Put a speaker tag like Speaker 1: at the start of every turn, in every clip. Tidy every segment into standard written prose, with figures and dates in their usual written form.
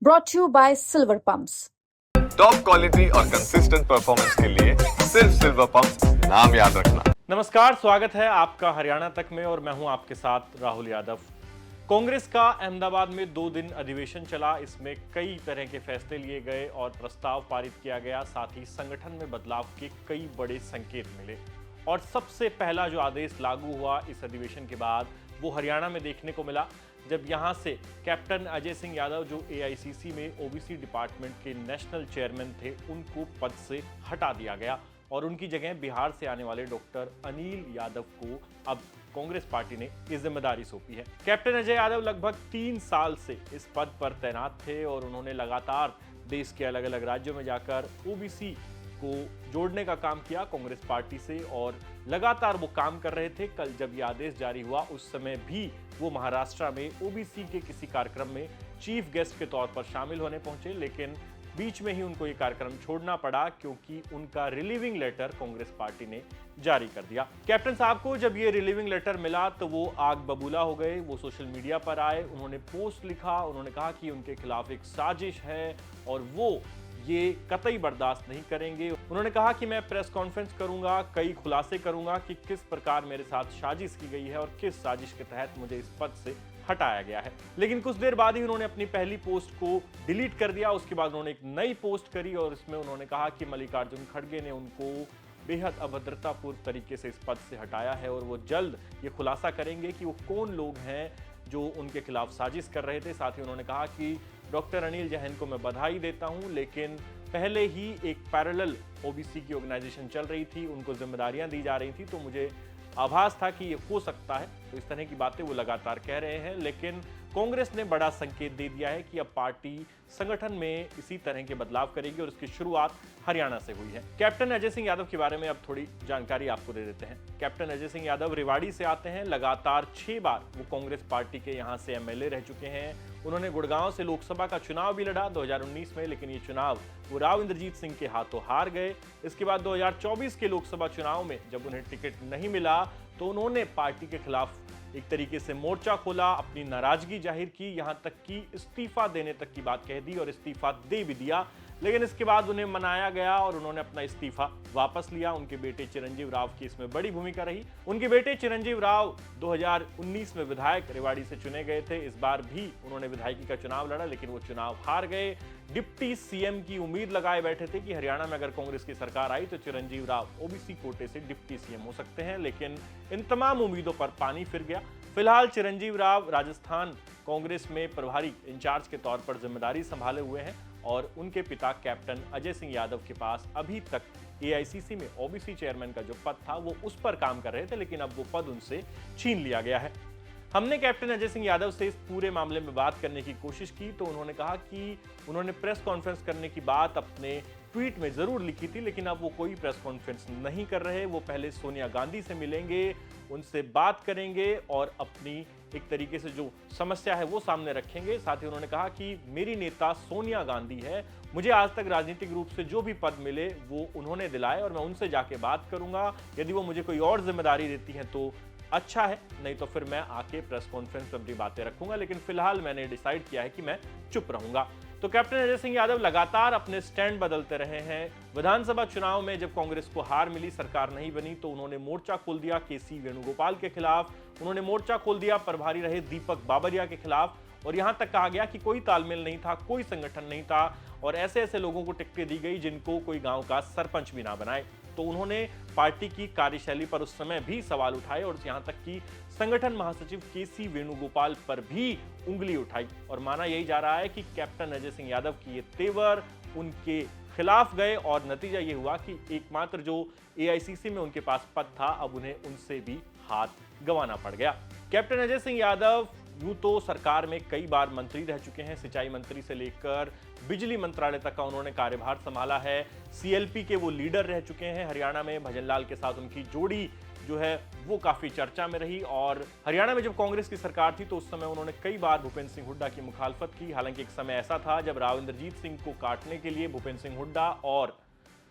Speaker 1: brought to you by Silver Pumps.
Speaker 2: Top quality और consistent performance के लिए सिर्फ सिल्वर पंप नाम याद रखना।
Speaker 3: नमस्कार, स्वागत है आपका हरियाणा तक में और मैं हूं आपके साथ राहुल यादव। कांग्रेस का अहमदाबाद में 2 दिन अधिवेशन चला। इसमें कई तरह के फैसले लिए गए और प्रस्ताव पारित किया गया। साथ ही संगठन में बदलाव के कई बड़े संकेत मिले और सबसे पहला जो आदेश लागू हुआ इस अधिवेशन के बाद वो हरियाणा में देखने को मिला, जब यहां से कैप्टन अजय सिंह यादव जो एआईसीसी में ओबीसी डिपार्टमेंट के नेशनल चेयरमैन थे उनको पद से हटा दिया गया और उनकी जगह बिहार से आने वाले डॉक्टर अनिल यादव को अब कांग्रेस पार्टी ने ये जिम्मेदारी सौंपी है। कैप्टन अजय यादव लगभग 3 साल से इस पद पर तैनात थे और उन्होंने लगातार देश के अलग अलग राज्यों में जाकर ओबीसी को जोड़ने का काम किया कांग्रेस पार्टी से और लगातार वो काम कर रहे थे। कल जब ये आदेश जारी हुआ उस समय भी वो महाराष्ट्र में ओबीसी के किसी कार्यक्रम में चीफ गेस्ट के तौर पर शामिल होने पहुंचे, लेकिन बीच में ही उनको ये कार्यक्रम छोड़ना पड़ा क्योंकि उनका रिलीविंग लेटर कांग्रेस पार्टी ने जारी कर दिया। कैप्टन साहब को जब ये रिलीविंग लेटर मिला तो वो आग बबूला हो गए। वो सोशल मीडिया पर आए, उन्होंने पोस्ट लिखा, उन्होंने कहा कि उनके खिलाफ एक साजिश है और वो ये कतई बर्दाश्त नहीं करेंगे। उन्होंने कहा कि मैं प्रेस कॉन्फ्रेंस करूंगा, कई खुलासे करूंगा कि किस प्रकार मेरे साथ साजिश की गई है और किस साजिश के तहत मुझे इस पद से हटाया गया है। लेकिन कुछ देर बाद ही उन्होंने अपनी पहली पोस्ट को डिलीट कर दिया। उसके बाद उन्होंने एक नई पोस्ट करी और इसमें उन्होंने कहा कि मल्लिकार्जुन खड़गे ने उनको बेहद अभद्रतापूर्ण तरीके से इस पद से हटाया है और वो जल्द ये खुलासा करेंगे कि वो कौन लोग हैं जो उनके खिलाफ साजिश कर रहे थे। साथ ही उन्होंने कहा कि डॉक्टर अनिल जैन को मैं बधाई देता हूं, लेकिन पहले ही एक पैरेलल ओबीसी की ऑर्गेनाइजेशन चल रही थी, उनको जिम्मेदारियां दी जा रही थी, तो मुझे आभास था कि ये हो सकता है। तो इस तरह की बातें वो लगातार कह रहे हैं, लेकिन कांग्रेस ने बड़ा संकेत दे दिया है कि अब पार्टी संगठन में इसी तरह के बदलाव करेगी और इसकी शुरुआत हरियाणा से हुई है। कैप्टन अजय सिंह यादव के बारे में अब थोड़ी जानकारी आपको दे देते हैं। कैप्टन अजय सिंह यादव रेवाड़ी से आते हैं। लगातार 6 बार वो कांग्रेस पार्टी के यहाँ से एमएलए रह चुके हैं। उन्होंने गुड़गांव से लोकसभा का चुनाव भी लड़ा 2019 में, लेकिन ये चुनाव वो राव इंद्रजीत सिंह के हाथों हार गए। इसके बाद 2024 के लोकसभा चुनाव में जब उन्हें टिकट नहीं मिला तो उन्होंने पार्टी के खिलाफ एक तरीके से मोर्चा खोला, अपनी नाराजगी जाहिर की, यहां तक कि इस्तीफा देने तक की बात कह दी और इस्तीफा दे भी दिया। लेकिन इसके बाद उन्हें मनाया गया और उन्होंने अपना इस्तीफा वापस लिया। उनके बेटे चिरंजीव राव की इसमें बड़ी भूमिका रही। उनके बेटे चिरंजीव राव 2019 में विधायक रेवाड़ी से चुने गए थे। इस बार भी उन्होंने विधायकी का चुनाव लड़ा, लेकिन वो चुनाव हार गए। डिप्टी सीएम की उम्मीद लगाए बैठे थे कि हरियाणा में अगर कांग्रेस की सरकार आई तो चिरंजीव राव ओबीसी कोटे से डिप्टी सीएम हो सकते हैं, लेकिन इन तमाम उम्मीदों पर पानी फिर गया। फिलहाल चिरंजीव राव राजस्थान कांग्रेस में प्रभारी इंचार्ज के तौर पर जिम्मेदारी संभाले हुए हैं और उनके पिता कैप्टन अजय सिंह यादव के पास अभी तक एआईसीसी में ओबीसी चेयरमैन का जो पद था वो उस पर काम कर रहे थे, लेकिन अब वो पद उनसे छीन लिया गया है। हमने कैप्टन अजय सिंह यादव से इस पूरे मामले में बात करने की कोशिश की तो उन्होंने कहा कि उन्होंने प्रेस कॉन्फ्रेंस करने की बात अपने ट्वीट में जरूर लिखी थी, लेकिन अब वो कोई प्रेस कॉन्फ्रेंस नहीं कर रहे। वो पहले सोनिया गांधी से मिलेंगे, उनसे बात करेंगे और अपनी एक तरीके से जो समस्या है वो सामने रखेंगे। साथ ही उन्होंने कहा कि मेरी नेता सोनिया गांधी है, मुझे आज तक राजनीतिक रूप से जो भी पद मिले वो उन्होंने दिलाए और मैं उनसे जाके बात करूंगा। यदि वो मुझे कोई और जिम्मेदारी देती हैं तो अच्छा है, नहीं तो फिर मैं आके प्रेस कॉन्फ्रेंस में अपनी बातें रखूंगा, लेकिन फिलहाल मैंने डिसाइड किया है कि मैं चुप रहूंगा। तो कैप्टन अजय सिंह यादव लगातार अपने स्टैंड बदलते रहे हैं। विधानसभा चुनाव में जब कांग्रेस को हार मिली, सरकार नहीं बनी, तो उन्होंने मोर्चा खोल दिया केसी वेणुगोपाल के खिलाफ, उन्होंने मोर्चा खोल दिया प्रभारी रहे दीपक बाबरिया के खिलाफ और यहां तक कहा गया कि कोई तालमेल नहीं था, कोई संगठन नहीं था और ऐसे ऐसे लोगों को टिकटें दी गई जिनको कोई गांव का सरपंच भी ना बनाए। तो उन्होंने पार्टी की कार्यशैली पर उस समय भी सवाल उठाए और यहां तक कि संगठन महासचिव केसी वेणुगोपाल पर भी उंगली उठाई और माना यही जा रहा है कि कैप्टन अजय सिंह यादव की ये तेवर उनके खिलाफ गए और नतीजा ये हुआ कि एकमात्र जो एआईसीसी में उनके पास पद था अब उन्हें उनसे भी हाथ गंवाना पड़ गया। कैप्टन अजय सिंह यादव यूं तो सरकार में कई बार मंत्री रह चुके हैं, सिंचाई मंत्री से लेकर बिजली मंत्रालय तक का उन्होंने कार्यभार संभाला है। सीएलपी के वो लीडर रह चुके हैं। हरियाणा में भजनलाल के साथ उनकी जोड़ी जो है वो काफी चर्चा में रही और हरियाणा में जब कांग्रेस की सरकार थी तो उस समय उन्होंने कई बार भूपेंद्र सिंह हुड्डा की मुखालफत की। हालांकि एक समय ऐसा था जब राव इंद्रजीत सिंह को काटने के लिए भूपेंद्र सिंह हुड्डा और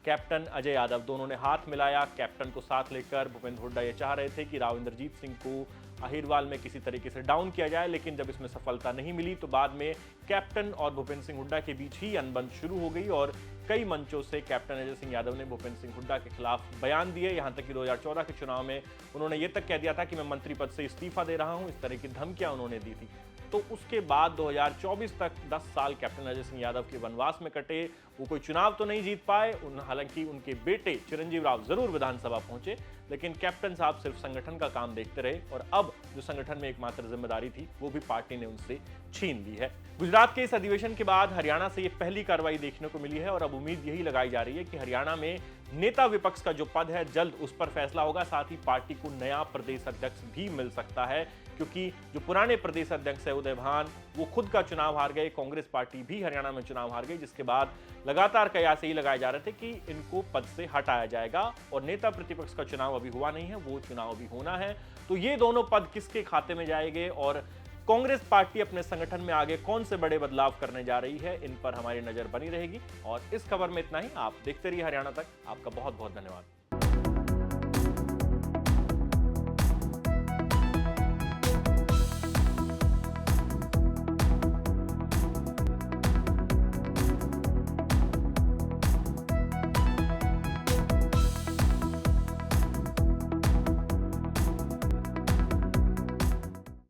Speaker 3: कैप्टन अजय यादव, दोनों ने हाथ मिलाया। कैप्टन को साथ लेकर भूपेंद्र हुड्डा ये चाह रहे थे कि राव इंद्रजीत सिंह को अहिरवाल में किसी तरीके से डाउन किया जाए, लेकिन जब इसमें सफलता नहीं मिली तो बाद में कैप्टन और भूपेंद्र सिंह हुड्डा के बीच ही अनबन शुरू हो गई और कई मंचों से कैप्टन अजय सिंह यादव ने भूपेंद्र सिंह हुड्डा के खिलाफ बयान दिए। यहां तक कि 2014 के चुनाव में उन्होंने ये तक कह दिया था कि मैं मंत्री पद से इस्तीफा दे रहा हूं। इस तरह की धमकियां उन्होंने दी थी। तो उसके बाद 2024 तक 10 साल कैप्टन अजय सिंह यादव के वनवास में कटे। वो कोई चुनाव तो नहीं जीत पाए, हालांकि उनके बेटे चिरंजीव राव जरूर विधानसभा पहुंचे, लेकिन कैप्टन साहब सिर्फ संगठन का काम देखते रहे और अब जो संगठन में एकमात्र जिम्मेदारी थी वो भी पार्टी ने उनसे छीन ली है। गुजरात के इस अधिवेशन के बाद हरियाणा से ये पहली कार्रवाई देखने को मिली है और अब उम्मीद यही लगाई जा रही है कि हरियाणा में नेता विपक्ष का जो पद है जल्द उस पर फैसला होगा। साथ ही पार्टी को नया प्रदेश अध्यक्ष भी मिल सकता है, क्योंकि जो पुराने प्रदेश अध्यक्ष है उदय भान, वो खुद का चुनाव हार गए। कांग्रेस पार्टी भी हरियाणा में चुनाव हार गई, जिसके बाद लगातार कयास यही लगाए जा रहे थे कि इनको पद से हटाया जाएगा और नेता प्रतिपक्ष का चुनाव अभी हुआ नहीं है, वो चुनाव भी होना है। तो ये दोनों पद किसके खाते में जाएंगे और कांग्रेस पार्टी अपने संगठन में आगे कौन से बड़े बदलाव करने जा रही है, इन पर हमारी नजर बनी रहेगी। और इस खबर में इतना ही। आप देखते रहिए हरियाणा तक। आपका बहुत बहुत धन्यवाद।